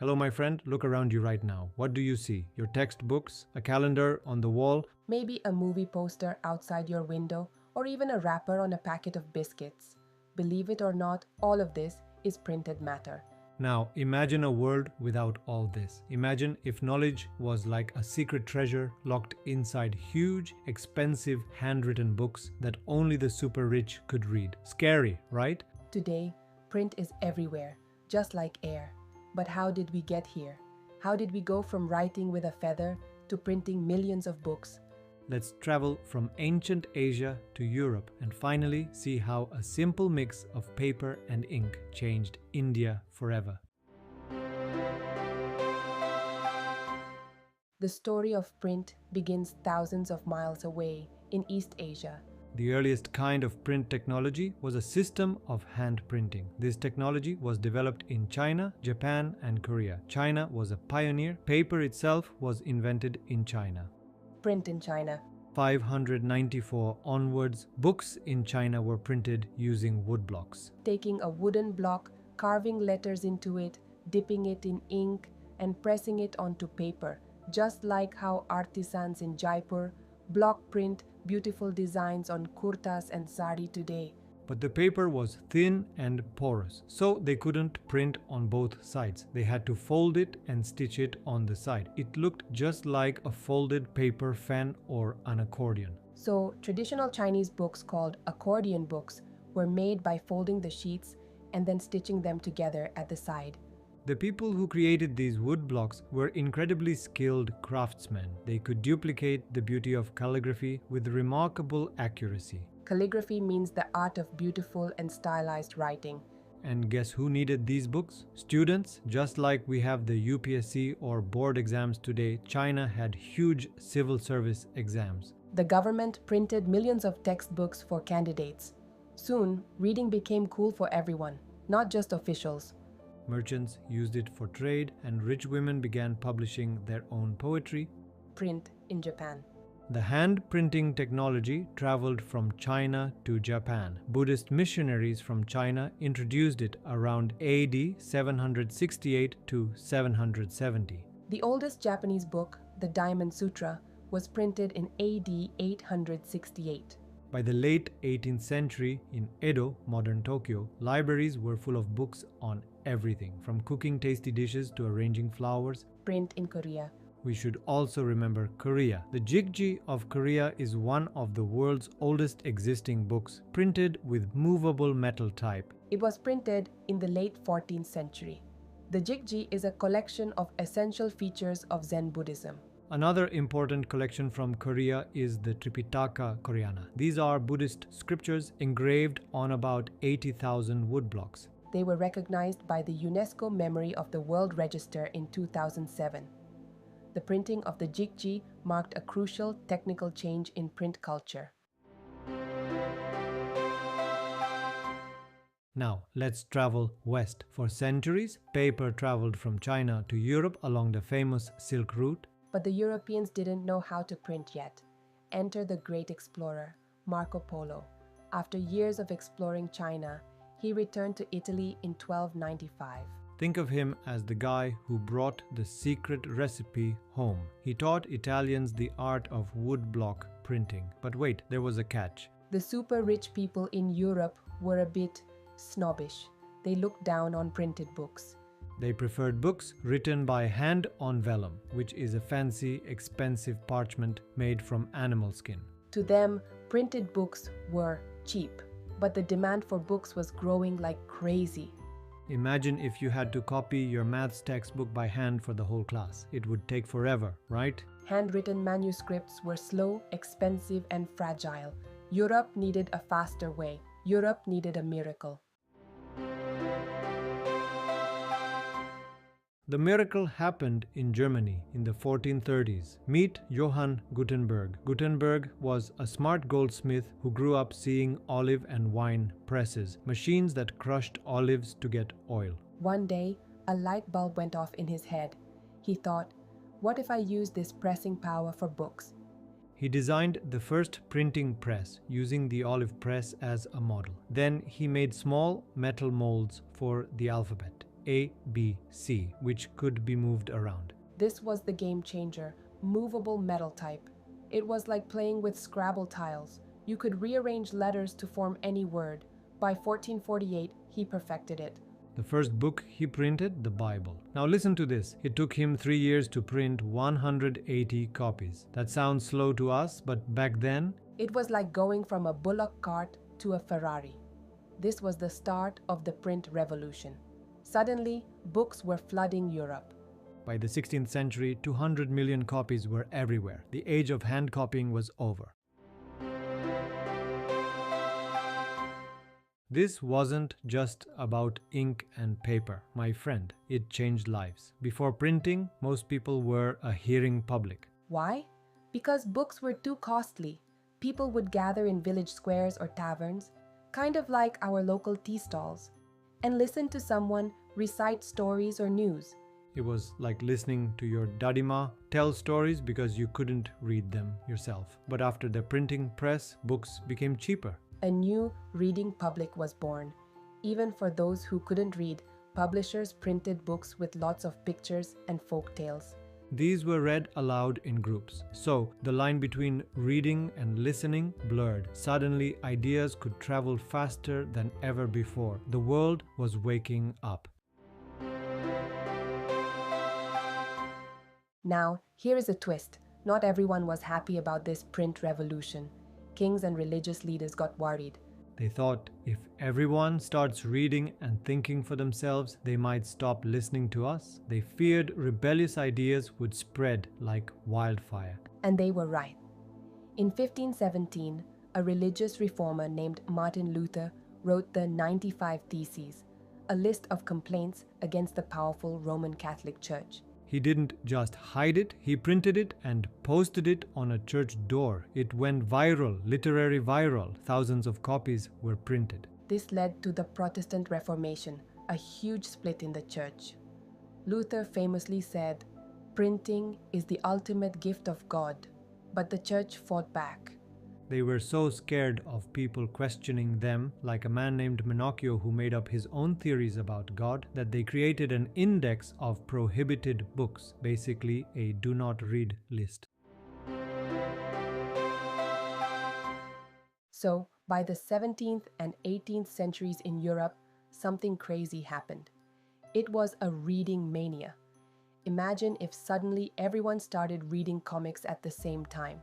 Hello, my friend. Look around you right now. What do you see? Your textbooks, a calendar on the wall? Maybe a movie poster outside your window, or even a wrapper on a packet of biscuits. Believe it or not, all of this is printed matter. Now, imagine a world without all this. Imagine if knowledge was like a secret treasure locked inside huge, expensive, handwritten books that only the super rich could read. Scary, right? Today, print is everywhere, just like air. But how did we get here? How did we go from writing with a feather to printing millions of books? Let's travel from ancient Asia to Europe and finally see how a simple mix of paper and ink changed India forever. The story of print begins thousands of miles away in East Asia. The earliest kind of print technology was a system of hand printing. This technology was developed in China, Japan, and Korea. China was a pioneer. Paper itself was invented in China. Print in China. 594 onwards, books in China were printed using woodblocks. Taking a wooden block, carving letters into it, dipping it in ink, and pressing it onto paper, just like how artisans in Jaipur block print beautiful designs on kurtas and sari today. But the paper was thin and porous, so they couldn't print on both sides. They had to fold it and stitch it on the side. It looked just like a folded paper fan or an accordion. So, traditional Chinese books called accordion books were made by folding the sheets and then stitching them together at the side. The people who created these wood blocks were incredibly skilled craftsmen. They could duplicate the beauty of calligraphy with remarkable accuracy. Calligraphy means the art of beautiful and stylized writing. And guess who needed these books? Students. Just like we have the UPSC or board exams today, China had huge civil service exams. The government printed millions of textbooks for candidates. Soon, reading became cool for everyone, not just officials. Merchants used it for trade, and rich women began publishing their own poetry. Print in Japan. The hand printing technology traveled from China to Japan. Buddhist missionaries from China introduced it around AD 768 to 770. The oldest Japanese book, the Diamond Sutra, was printed in AD 868. By the late 18th century, in Edo, modern Tokyo, libraries were full of books on everything, from cooking tasty dishes to arranging flowers. Print in Korea. We should also remember Korea. The Jigji of Korea is one of the world's oldest existing books, printed with movable metal type. It was printed in the late 14th century. The Jigji is a collection of essential features of Zen Buddhism. Another important collection from Korea is the Tripitaka Koreana. These are Buddhist scriptures engraved on about 80,000 woodblocks. They were recognized by the UNESCO Memory of the World Register in 2007. The printing of the Jigji marked a crucial technical change in print culture. Now, let's travel west. For centuries, paper traveled from China to Europe along the famous Silk Route. But the Europeans didn't know how to print yet. Enter the great explorer, Marco Polo. After years of exploring China, he returned to Italy in 1295. Think of him as the guy who brought the secret recipe home. He taught Italians the art of woodblock printing. But wait, there was a catch. The super rich people in Europe were a bit snobbish. They looked down on printed books. They preferred books written by hand on vellum, which is a fancy, expensive parchment made from animal skin. To them, printed books were cheap, but the demand for books was growing like crazy. Imagine if you had to copy your maths textbook by hand for the whole class. It would take forever, right? Handwritten manuscripts were slow, expensive, and fragile. Europe needed a faster way. Europe needed a miracle. The miracle happened in Germany in the 1430s. Meet Johann Gutenberg. Gutenberg was a smart goldsmith who grew up seeing olive and wine presses, machines that crushed olives to get oil. One day, a light bulb went off in his head. He thought, what if I use this pressing power for books? He designed the first printing press using the olive press as a model. Then he made small metal molds for the alphabet. ABC, which could be moved around. This was the game changer, movable metal type. It was like playing with Scrabble tiles. You could rearrange letters to form any word. By 1448, he perfected it. The first book he printed, the Bible. Now listen to this. It took him 3 years to print 180 copies. That sounds slow to us, but back then, It was like going from a bullock cart to a Ferrari. This was the start of the print revolution. Suddenly, books were flooding Europe. by the 16th century, 200 million copies were everywhere. The age of hand copying was over. This wasn't just about ink and paper, my friend. It changed lives. Before printing, most people were a hearing public. Why? Because books were too costly. People would gather in village squares or taverns, kind of like our local tea stalls, and listen to someone recite stories or news. It was like listening to your dadima tell stories because you couldn't read them yourself. But after the printing press, books became cheaper. A new reading public was born. Even for those who couldn't read, publishers printed books with lots of pictures and folk tales. These were read aloud in groups. So the line between reading and listening blurred. Suddenly, ideas could travel faster than ever before. The world was waking up. Now, here is a twist. Not everyone was happy about this print revolution. Kings and religious leaders got worried. They thought if everyone starts reading and thinking for themselves, they might stop listening to us. They feared rebellious ideas would spread like wildfire. And they were right. In 1517, a religious reformer named Martin Luther wrote the 95 Theses, a list of complaints against the powerful Roman Catholic Church. He didn't just hide it, he printed it and posted it on a church door. It went viral, literary viral. Thousands of copies were printed. This led to the Protestant Reformation, a huge split in the church. Luther famously said, "Printing is the ultimate gift of God," but the church fought back. They were so scared of people questioning them, like a man named Menocchio who made up his own theories about God, that they created an index of prohibited books, basically a do not read list. So, by the 17th and 18th centuries in Europe, something crazy happened. It was a reading mania. Imagine if suddenly everyone started reading comics at the same time.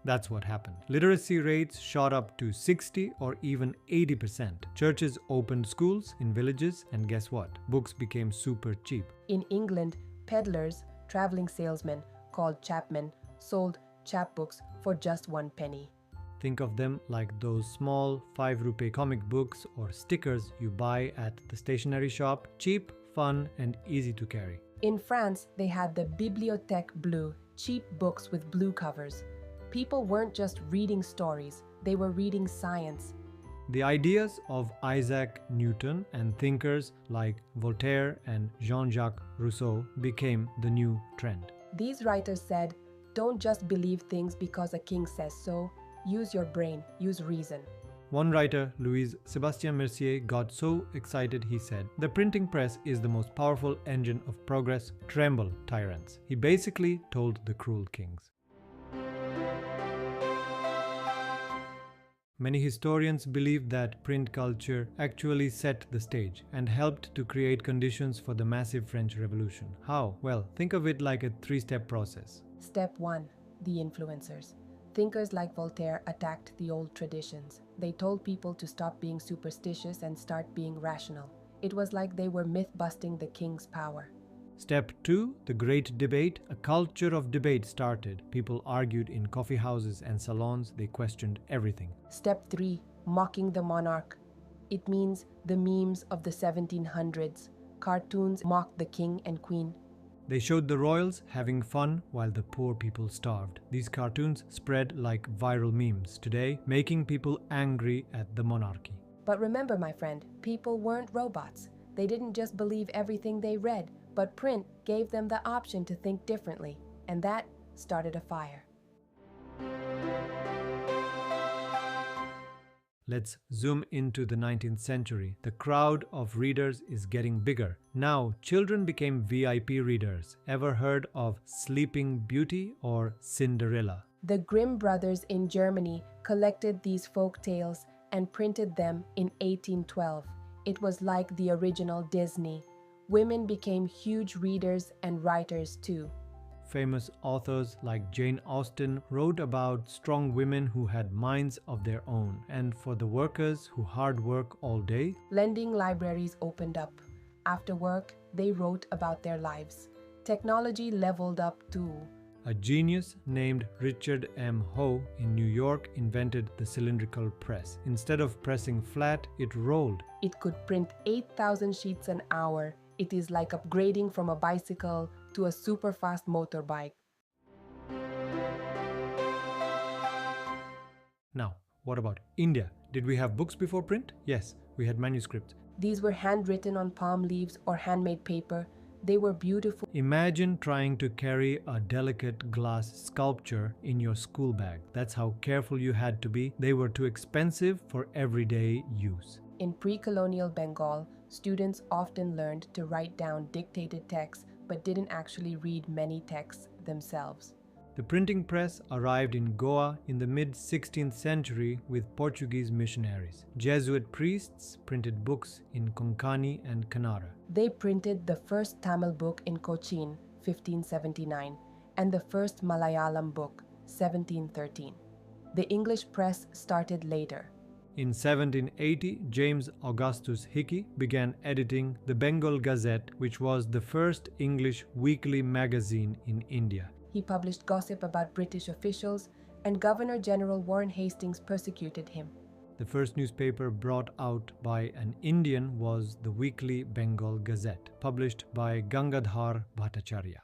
That's what happened. Literacy rates shot up to 60 or even 80%. Churches opened schools in villages, and guess what? Books became super cheap. In England, peddlers, traveling salesmen called chapmen, sold chapbooks for just 1 penny. Think of them like those small 5 rupee comic books or stickers you buy at the stationery shop. Cheap, fun, and easy to carry. In France, they had the Bibliothèque Bleue, cheap books with blue covers. People weren't just reading stories, they were reading science. The ideas of Isaac Newton and thinkers like Voltaire and Jean-Jacques Rousseau became the new trend. These writers said, don't just believe things because a king says so. Use your brain, use reason. One writer, Louis Sébastien Mercier, got so excited he said, "The printing press is the most powerful engine of progress. Tremble, tyrants." He basically told the cruel kings. Many historians believe that print culture actually set the stage and helped to create conditions for the massive French Revolution. How? Well, think of it like a 3-step process. Step 1. The influencers. Thinkers like Voltaire attacked the old traditions. They told people to stop being superstitious and start being rational. It was like they were myth-busting the king's power. Step 2, the Great Debate. A culture of debate started. People argued in coffee houses and salons. They questioned everything. Step 3, mocking the monarch. It means the memes of the 1700s. Cartoons mocked the king and queen. They showed the royals having fun while the poor people starved. These cartoons spread like viral memes today, making people angry at the monarchy. But remember, my friend, people weren't robots. They didn't just believe everything they read. But print gave them the option to think differently, and that started a fire. Let's zoom into the 19th century. The crowd of readers is getting bigger. Now, children became VIP readers. Ever heard of Sleeping Beauty or Cinderella? The Grimm brothers in Germany collected these folk tales and printed them in 1812. It was like the original Disney. Women became huge readers and writers too. Famous authors like Jane Austen wrote about strong women who had minds of their own, and for the workers who hard work all day, Lending libraries opened up. After work, they wrote about their lives. Technology leveled up too. a genius named Richard M. Hoe in New York invented the cylindrical press. Instead of pressing flat, it rolled. It could print 8,000 sheets an hour. It is like upgrading from a bicycle to a super fast motorbike. Now, what about India? Did we have books before print? Yes, we had manuscripts. These were handwritten on palm leaves or handmade paper. They were beautiful. Imagine trying to carry a delicate glass sculpture in your school bag. That's how careful you had to be. They were too expensive for everyday use. In pre-colonial Bengal, students often learned to write down dictated texts but didn't actually read many texts themselves. The printing press arrived in Goa in the mid-16th century with Portuguese missionaries. Jesuit priests printed books in Konkani and Kannada. They printed the first Tamil book in Cochin, 1579, and the first Malayalam book, 1713. The English press started later. In 1780, James Augustus Hickey began editing the Bengal Gazette, which was the first English weekly magazine in India. He published gossip about British officials, and Governor General Warren Hastings persecuted him. The first newspaper brought out by an Indian was the Weekly Bengal Gazette, published by Gangadhar Bhattacharya.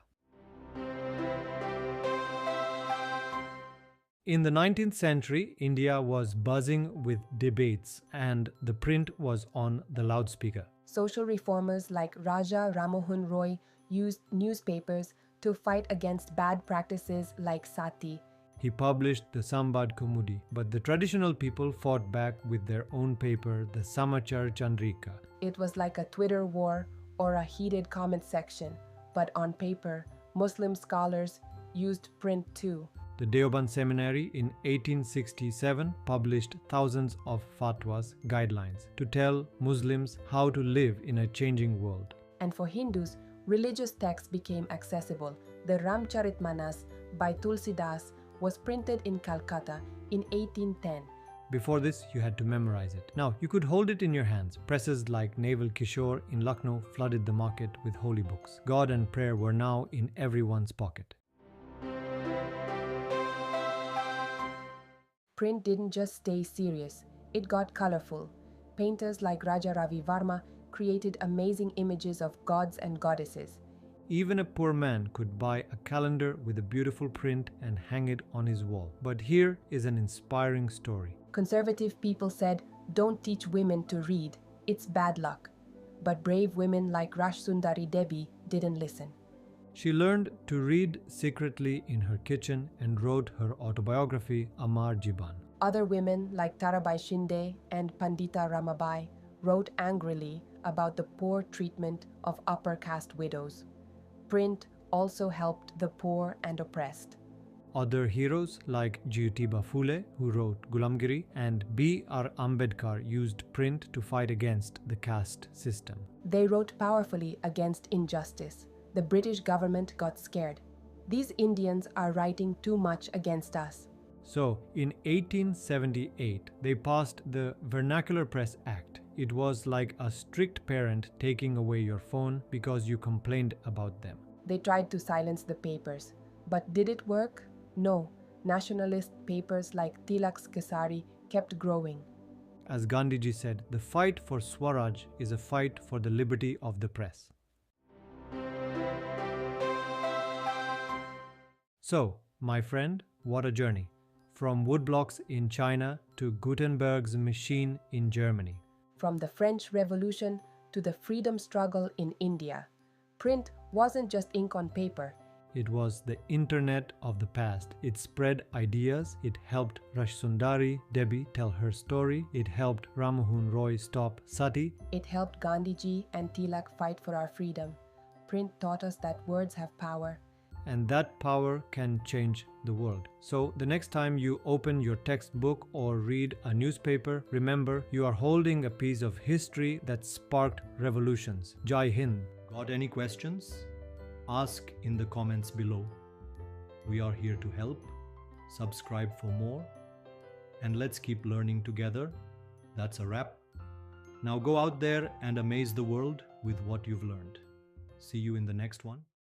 In the 19th century, India was buzzing with debates, and the print was on the loudspeaker. Social reformers like Raja Ramohun Roy used newspapers to fight against bad practices like sati. He published the Sambad Kumudi, but the traditional people fought back with their own paper, the Samachar Chandrika. It was like a Twitter war or a heated comment section, but on paper, Muslim scholars used print too. The Deoband Seminary in 1867 published thousands of fatwas, guidelines, to tell Muslims how to live in a changing world. And for Hindus, religious texts became accessible. The Ramcharitmanas by Tulsidas was printed in Calcutta in 1810. Before this, you had to memorize it. Now, you could hold it in your hands. Presses like Naval Kishore in Lucknow flooded the market with holy books. God and prayer were now in everyone's pocket. Print didn't just stay serious, it got colorful. Painters like Raja Ravi Varma created amazing images of gods and goddesses. Even a poor man could buy a calendar with a beautiful print and hang it on his wall. But here is an inspiring story. Conservative people said, "Don't teach women to read, it's bad luck." But brave women like Rashsundari Devi didn't listen. She learned to read secretly in her kitchen and wrote her autobiography, Amar Jiban. Other women like Tarabai Shinde and Pandita Ramabai wrote angrily about the poor treatment of upper caste widows. Print also helped the poor and oppressed. Other heroes like Jyotiba Phule, who wrote Gulamgiri, and B.R. Ambedkar used print to fight against the caste system. They wrote powerfully against injustice. The British government got scared. These Indians are writing too much against us. So, in 1878, they passed the Vernacular Press Act. It was like a strict parent taking away your phone because you complained about them. They tried to silence the papers. But did it work? No. Nationalist papers like Tilak's Kesari kept growing. As Gandhiji said, the fight for Swaraj is a fight for the liberty of the press. So, my friend, what a journey. From woodblocks in China to Gutenberg's machine in Germany. From the French Revolution to the freedom struggle in India. Print wasn't just ink on paper. It was the internet of the past. It spread ideas. It helped Rashsundari Devi tell her story. It helped Rammohun Roy stop Sati. It helped Gandhiji and Tilak fight for our freedom. Print taught us that words have power. And that power can change the world. So the next time you open your textbook or read a newspaper, remember you are holding a piece of history that sparked revolutions. Jai Hind. Got any questions? Ask in the comments below. We are here to help. Subscribe for more. And let's keep learning together. That's a wrap. Now go out there and amaze the world with what you've learned. See you in the next one.